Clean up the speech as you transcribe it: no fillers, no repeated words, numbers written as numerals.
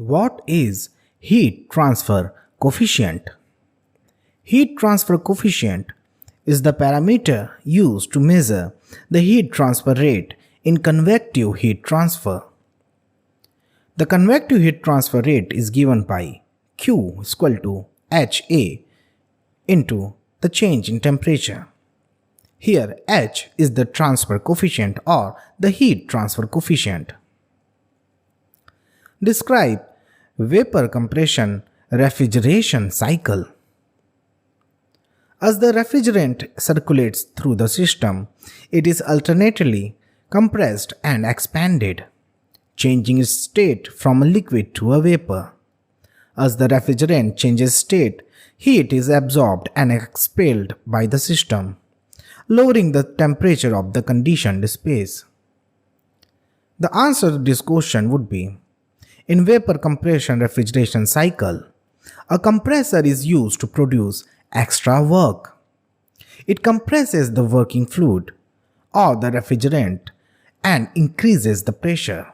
What is heat transfer coefficient? Heat transfer coefficient is the parameter used to measure the heat transfer rate in convective heat transfer. The convective heat transfer rate is given by Q is equal to HA into the change in temperature. Here H is the transfer coefficient or the heat transfer coefficient. Describe vapor compression refrigeration cycle. As the refrigerant circulates through the system, it is alternately compressed and expanded, changing its state from a liquid to a vapor. As the refrigerant changes state, heat is absorbed and expelled by the system, lowering the temperature of the conditioned space. The answer to this question would be: in vapor compression refrigeration cycle, a compressor is used to produce extra work. It compresses the working fluid or the refrigerant and increases the pressure.